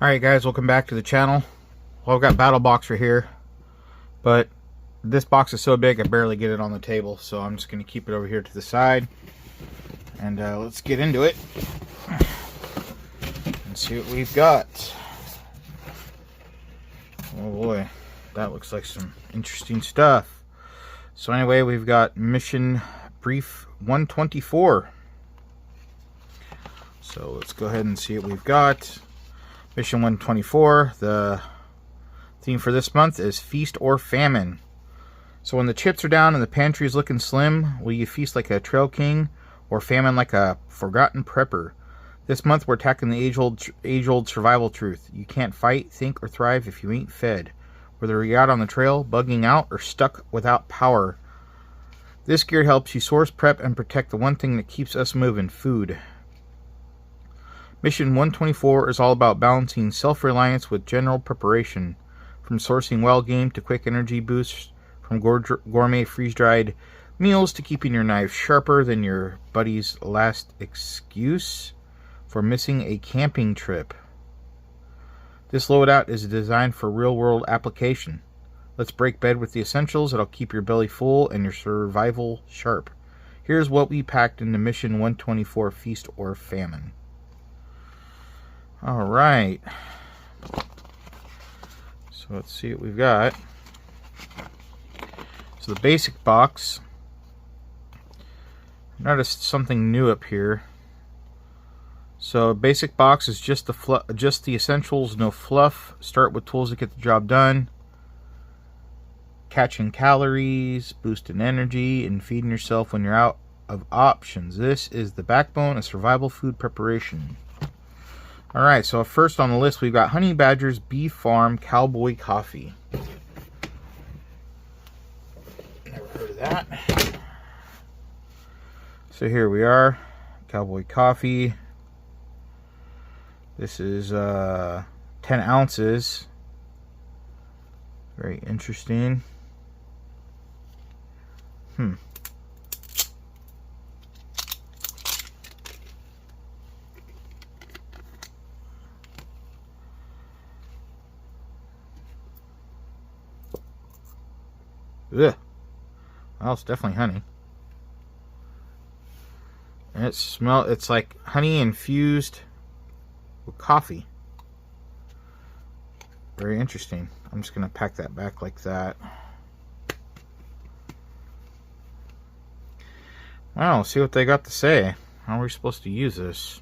Alright guys, welcome back to the channel. Well, I've got Battlbox right here, but this box is so big I barely get it on the table, so I'm just going to keep it over here to the side. And let's get into it and see what we've got. Oh boy, that looks like some interesting stuff. So anyway, we've got Mission Brief 124. So let's go ahead and see what we've got. Mission 124, the theme for this month is Feast or Famine. So when the chips are down and the pantry is looking slim, will you feast like a trail king or famine like a forgotten prepper? This month we're tackling the age-old survival truth. You can't fight, think, or thrive if you ain't fed. Whether you're out on the trail, bugging out, or stuck without power. This gear helps you source, prep, and protect the one thing that keeps us moving, food. Mission 124 is all about balancing self-reliance with general preparation, from sourcing wild game to quick energy boosts, from gourmet freeze-dried meals to keeping your knife sharper than your buddy's last excuse for missing a camping trip. This loadout is designed for real-world application. Let's break bed with the essentials that'll keep your belly full and your survival sharp. Here's what we packed into Mission 124 Feast or Famine. Alright, so let's see what we've got. So the basic box, noticed something new up here. So basic box is just the essentials, no fluff. Start with tools to get the job done. Catching calories, boosting energy, and feeding yourself when you're out of options. This is the backbone of survival food preparation. Alright, so first on the list we've got Honey Badger's Bee Farm Cowboy Coffee. Never heard of that. So here we are, Cowboy Coffee. This is 10 ounces. Very interesting. Ugh. Well, it's definitely honey. And it's like honey infused with coffee. Very interesting. I'm just going to pack that back like that. Well, see what they got to say. How are we supposed to use this?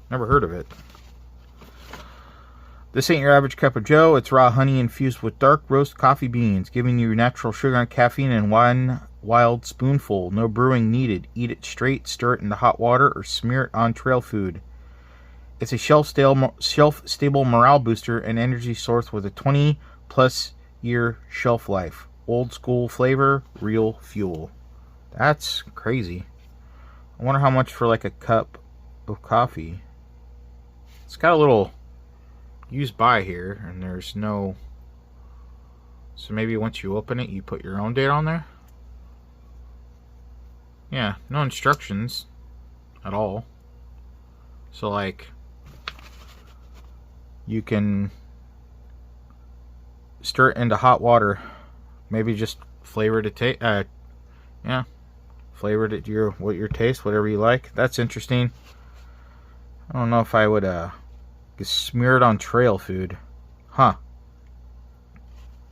Never heard of it. This ain't your average cup of joe. It's raw honey infused with dark roast coffee beans, giving you natural sugar and caffeine in one wild spoonful. No brewing needed. Eat it straight, stir it into hot water, or smear it on trail food. It's a shelf-stable morale booster and energy source with a 20-plus year shelf life. Old school flavor, real fuel. That's crazy. I wonder how much for like a cup of coffee. It's got a little use by here, and there's no, so maybe once you open it you put your own date on there. Yeah, no instructions at all. So like you can stir it into hot water, maybe just flavor it to yeah, flavor it to your taste, whatever you like. That's interesting. I don't know if I would smear it on trail food. Huh.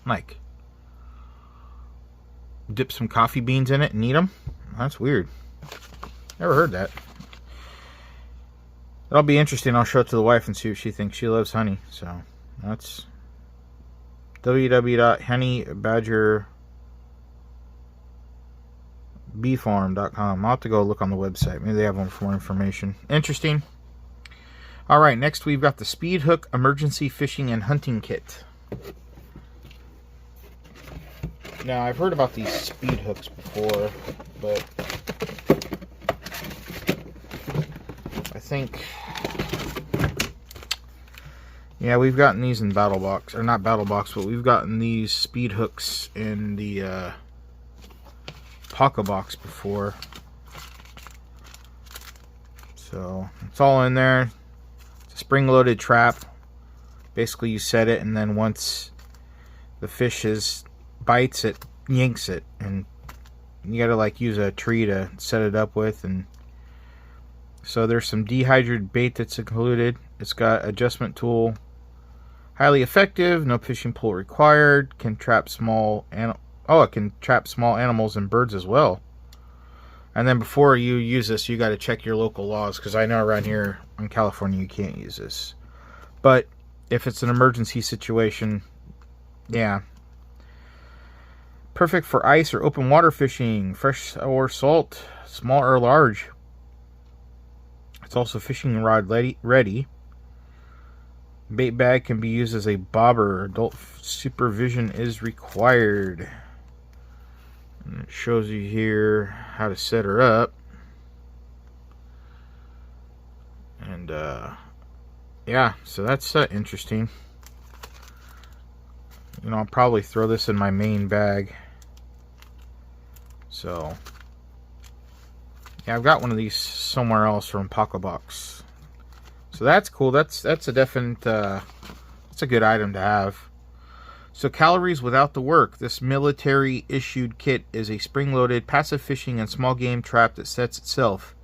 Like, dip some coffee beans in it and eat them? That's weird. Never heard that. That'll be interesting. I'll show it to the wife and see what she thinks. She loves honey. So, that's www.honeybadgerbeefarm.com. I'll have to go look on the website. Maybe they have one for more information. Interesting. Alright, next we've got the Speed Hook Emergency Fishing and Hunting Kit. Now, I've heard about these speed hooks before, but I think, yeah, we've gotten these in Battlbox, or not Battlbox, but we've gotten these speed hooks in the Pocket Box before. So, it's all in there. Spring-loaded trap. Basically, you set it, and then once the fish bites, it yanks it, and you gotta like use a tree to set it up with. And so there's some dehydrated bait that's included. It's got adjustment tool, highly effective, no fishing pole required. Can trap it can trap small animals and birds as well. And then before you use this, you got to check your local laws, because I know around here in California you can't use this. But if it's an emergency situation, yeah. Perfect for ice or open water fishing, fresh or salt, small or large. It's also fishing rod ready. Bait bag can be used as a bobber. Adult supervision is required. And it shows you here how to set her up. And yeah, so that's interesting. You know, I'll probably throw this in my main bag. So yeah, I've got one of these somewhere else from Battlbox. So that's cool. That's a definite that's a good item to have. So calories without the work. This military issued kit is a spring-loaded passive fishing and small game trap that sets itself.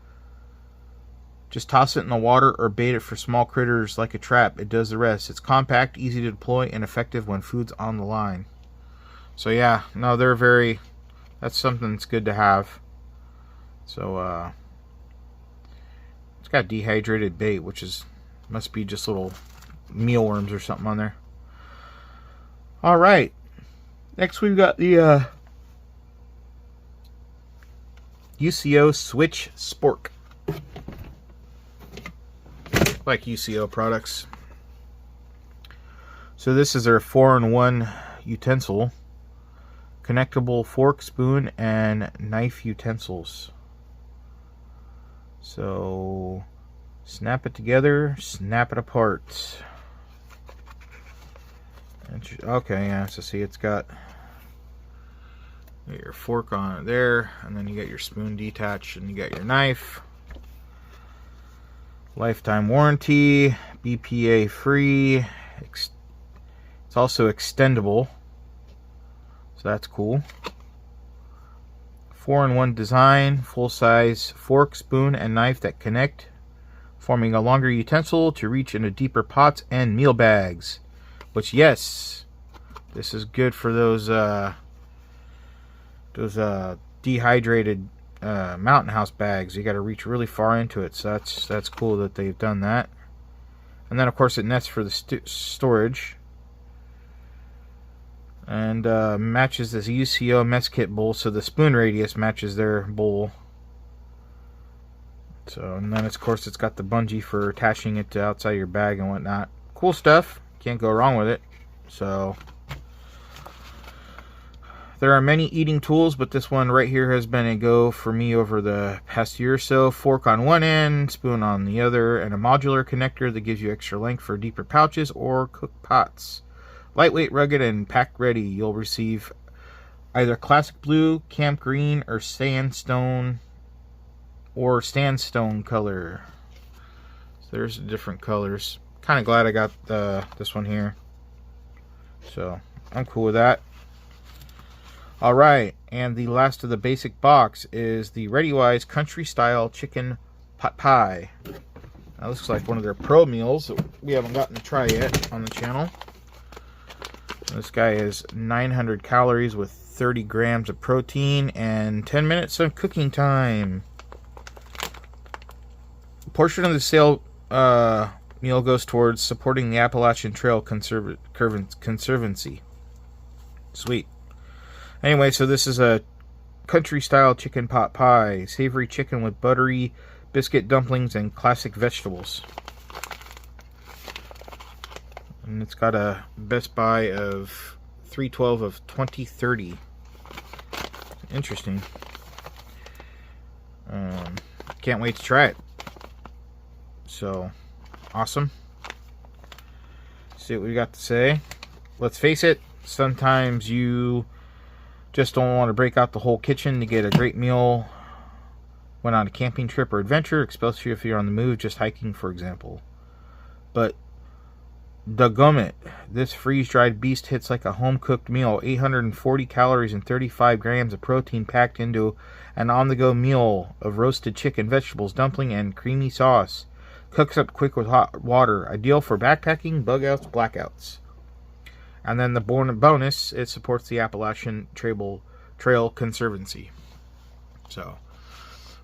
Just toss it in the water or bait it for small critters like a trap. It does the rest. It's compact, easy to deploy, and effective when food's on the line. So yeah, no, that's something that's good to have. So it's got dehydrated bait, which must be just little mealworms or something on there. All right, next we've got the UCO Switch Spork. Like UCO products. So this is their 4-in-1 utensil. Connectable fork, spoon, and knife utensils. So snap it together, snap it apart. Okay, yeah, so see it's got your fork on it there, and then you got your spoon detached, and you got your knife. Lifetime warranty, BPA free. It's also extendable, so that's cool. 4-in-1 design, full-size fork, spoon, and knife that connect, forming a longer utensil to reach into deeper pots and meal bags. Which, yes, this is good for those dehydrated mountain house bags. You got to reach really far into it, so that's cool that they've done that. And then of course it nets for the storage, and matches this UCO mess kit bowl, so the spoon radius matches their bowl. So, and then of course it's got the bungee for attaching it to outside your bag and whatnot. Cool stuff, can't go wrong with it. So there are many eating tools, but this one right here has been a go for me over the past year or so. Fork on one end, spoon on the other, and a modular connector that gives you extra length for deeper pouches or cooked pots. Lightweight, rugged, and pack ready. You'll receive either classic blue, camp green, or sandstone color. So there's the different colors. Kind of glad I got this one here. So I'm cool with that. Alright, and the last of the basic box is the ReadyWise Country Style Chicken Pot Pie. Now this looks like one of their pro meals that we haven't gotten to try yet on the channel. This guy is 900 calories with 30 grams of protein and 10 minutes of cooking time. A portion of the sale meal goes towards supporting the Appalachian Trail Conservancy. Sweet. Anyway, so this is a country-style chicken pot pie. Savory chicken with buttery biscuit dumplings and classic vegetables. And it's got a Best Buy of 3/12 of 2030. Interesting. Can't wait to try it. So, awesome. See what we got to say. Let's face it, sometimes you just don't want to break out the whole kitchen to get a great meal when on a camping trip or adventure, especially if you're on the move, just hiking, for example. But Dagumit. This freeze-dried beast hits like a home-cooked meal. 840 calories and 35 grams of protein packed into an on-the-go meal of roasted chicken, vegetables, dumpling, and creamy sauce. Cooks up quick with hot water. Ideal for backpacking, bug-outs, blackouts. And then the bonus, it supports the Appalachian Trail Conservancy. So,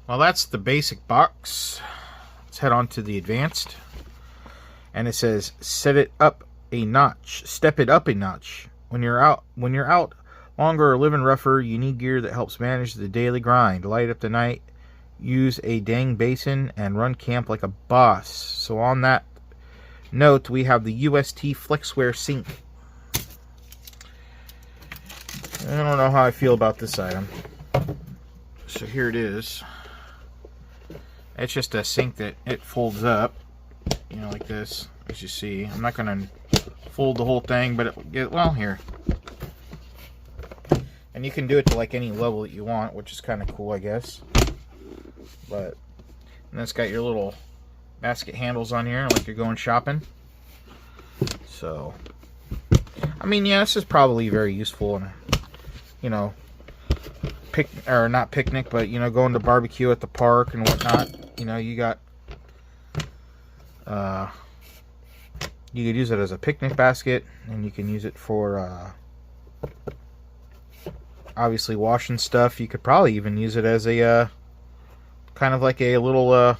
well, that's the basic box. Let's head on to the advanced. And it says, step it up a notch. When you're out longer or living rougher, you need gear that helps manage the daily grind. Light up the night, use a dang basin, and run camp like a boss. So on that note, we have the UST Flexware Sink. I don't know how I feel about this item. So here it is. It's just a sink that it folds up, like this, as you see. I'm not going to fold the whole thing, but well, here. And you can do it to like any level that you want, which is kind of cool, I guess. And it's got your little basket handles on here, like you're going shopping. So, I mean, yeah, this is probably very useful in not picnic, but going to barbecue at the park and whatnot. You got you could use it as a picnic basket, and you can use it for obviously washing stuff. You could probably even use it as a kind of like a little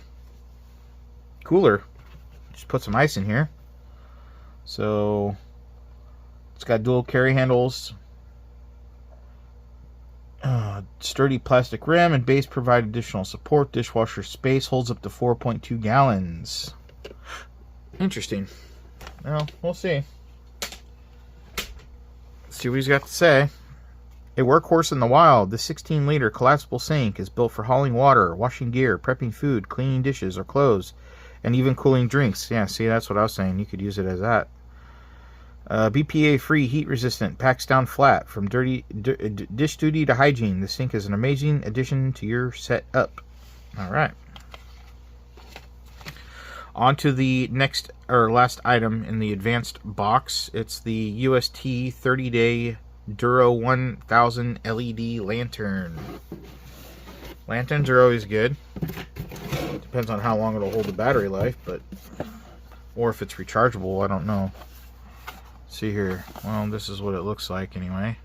cooler. Just put some ice in here. So it's got dual carry handles. Sturdy plastic rim and base provide additional support. Dishwasher space holds up to 4.2 gallons. Interesting. Well, we'll see. Let's see what he's got to say. A workhorse in the wild, the 16-liter collapsible sink is built for hauling water, washing gear, prepping food, cleaning dishes or clothes, and even cooling drinks. Yeah, see, that's what I was saying. You could use it as that. BPA-free, heat-resistant, packs down flat. From dish duty to hygiene, the sink is an amazing addition to your setup. All right. On to the next or last item in the advanced box. It's the UST 30-day Duro 1000 LED lantern. Lanterns are always good. Depends on how long it'll hold the battery life, or if it's rechargeable, I don't know. See here. Well, this is what it looks like anyway.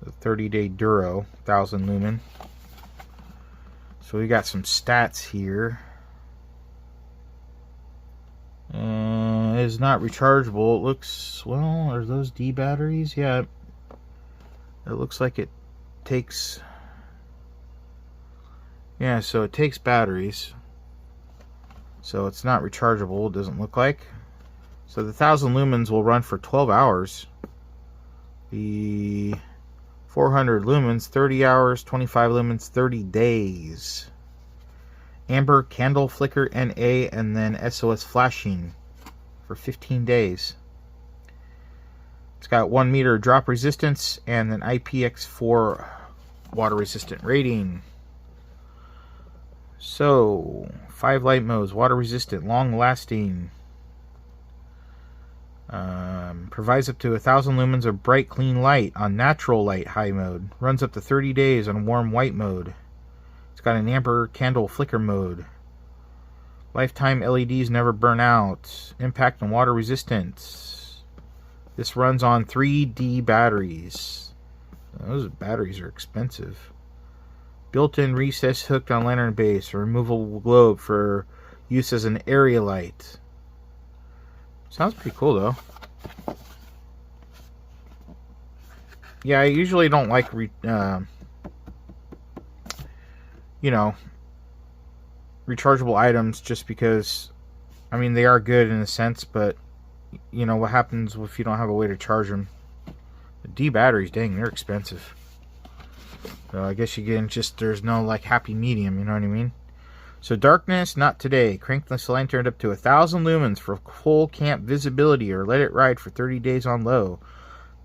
The 30-day Duro 1000 lumen. So we got some stats here. It's not rechargeable. It looks, well, are those D batteries? Yeah. It looks like it takes, yeah, so it takes batteries. So it's not rechargeable, it doesn't look like. So the 1000 lumens will run for 12 hours. The 400 lumens, 30 hours. 25 lumens, 30 days. Amber, candle, flicker, NA, and then SOS flashing for 15 days. It's got 1 meter drop resistance and an IPX4 water resistant rating. So, 5 light modes, water resistant, long lasting. Provides up to 1000 lumens of bright clean light on natural light high mode. Runs up to 30 days on warm white mode. It's got an amber candle flicker mode. Lifetime LEDs never burn out. Impact and water resistance. This runs on 3D batteries. Those batteries are expensive. Built-in recess hooked on lantern base. A removable globe for use as an area light. Sounds pretty cool though. Yeah, I usually don't like rechargeable items just because, I mean, they are good in a sense, but what happens if you don't have a way to charge them? The D batteries, dang, they're expensive. So I guess there's no happy medium, you know what I mean? So darkness, not today. Crank this lantern up to 1000 lumens for full camp visibility, or let it ride for 30 days on low.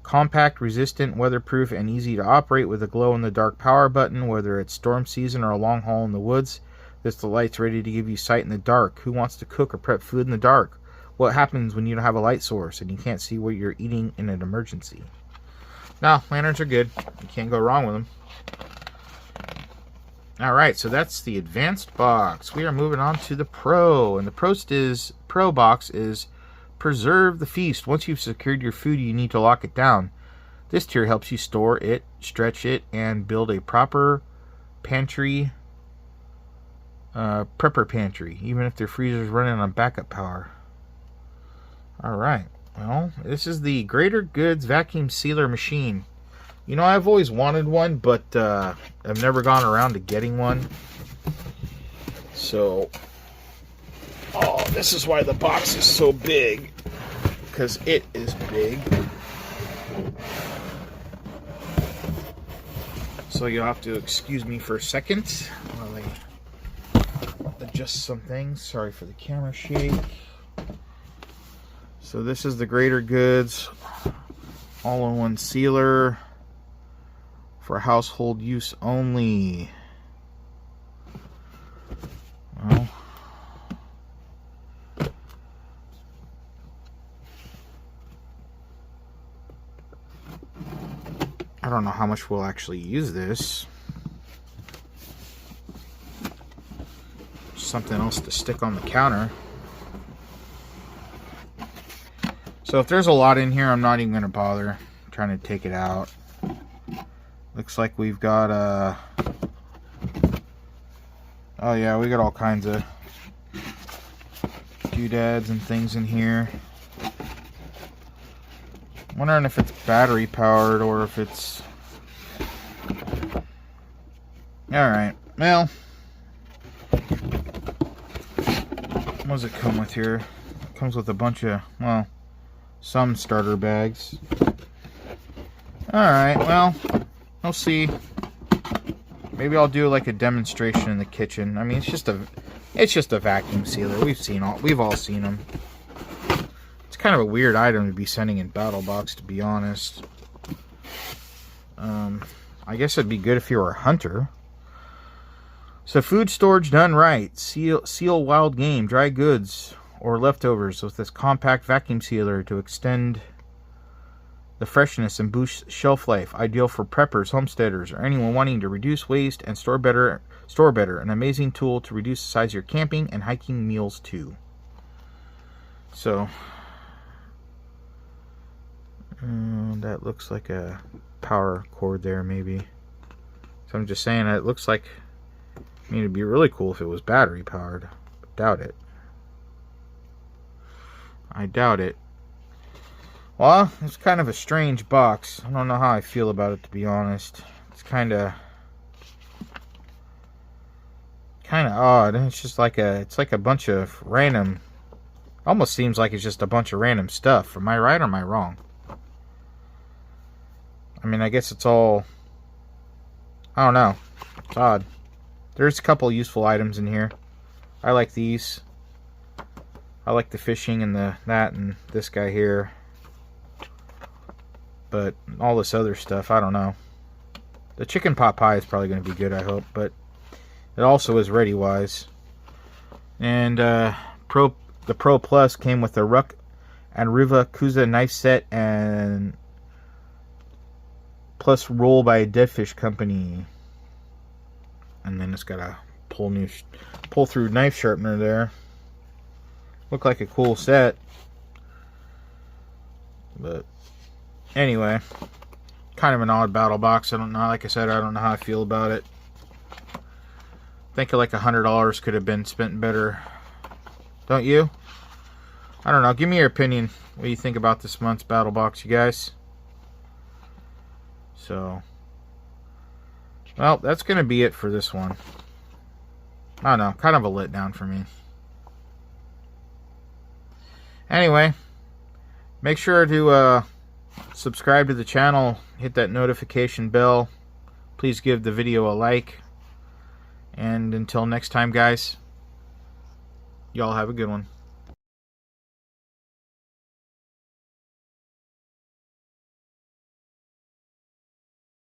Compact, resistant, weatherproof, and easy to operate with a glow-in-the-dark power button, whether it's storm season or a long haul in the woods. The light's ready to give you sight in the dark. Who wants to cook or prep food in the dark? what happens when you don't have a light source and you can't see what you're eating in an emergency. No, lanterns are good. You can't go wrong with them. Alright, so that's the advanced box. We are moving on to the Pro. And the Pro box is Preserve the Feast. Once you've secured your food, you need to lock it down. This tier helps you store it, stretch it, and build a proper pantry, prepper pantry, even if their freezer is running on backup power. Alright, well, this is the Greater Goods Vacuum Sealer Machine. You know, I've always wanted one, but I've never gone around to getting one. So, oh, this is why the box is so big, because it is big. So you'll have to excuse me for a second while I adjust some things. Sorry for the camera shake. So this is the Greater Goods all-in-one sealer for household use only. Well, I don't know how much we'll actually use this. Something else to stick on the counter. So if there's a lot in here, I'm not even going to bother trying to take it out. Looks like we've got oh yeah, we got all kinds of doodads and things in here. Wondering if it's battery powered or if it's... Alright, well, what does it come with here? It comes with a bunch of, well, some starter bags. Alright, well, we'll see. Maybe I'll do like a demonstration in the kitchen. I mean, it's just a vacuum sealer. We've all seen them. It's kind of a weird item to be sending in Battlebox, to be honest. I guess it'd be good if you were a hunter. So food storage done right. Seal wild game, dry goods, or leftovers with this compact vacuum sealer to extend the freshness and boost shelf life. Ideal for preppers, homesteaders, or anyone wanting to reduce waste and store better. An amazing tool to reduce the size of your camping and hiking meals too. So that looks like a power cord there, maybe. So I'm just saying, it looks like, I mean, it'd be really cool if it was battery powered, but doubt it. I doubt it. Well, it's kind of a strange box. I don't know how I feel about it, to be honest. It's kind of odd. It's just like it's like a bunch of random, almost seems like it's just a bunch of random stuff. Am I right or am I wrong? I mean, I guess it's all, I don't know. It's odd. There's a couple useful items in here. I like these. I like the fishing and that and this guy here. But all this other stuff, I don't know. The chicken pot pie is probably going to be good, I hope. But it also is ready-wise. And the Pro Plus came with the Ruck and Riva Kuza knife set and plus roll by a Dead Fish Company. And then it's got a pull through knife sharpener there. Look like a cool set. But anyway, kind of an odd battle box. I don't know. Like I said, I don't know how I feel about it. I think like $100 could have been spent better. Don't you? I don't know. Give me your opinion. What do you think about this month's battle box, you guys? So, well, that's going to be it for this one. I don't know. Kind of a letdown for me. Anyway, make sure to subscribe to the channel. Hit that notification bell. Please give the video a like. And until next time, guys, y'all have a good one.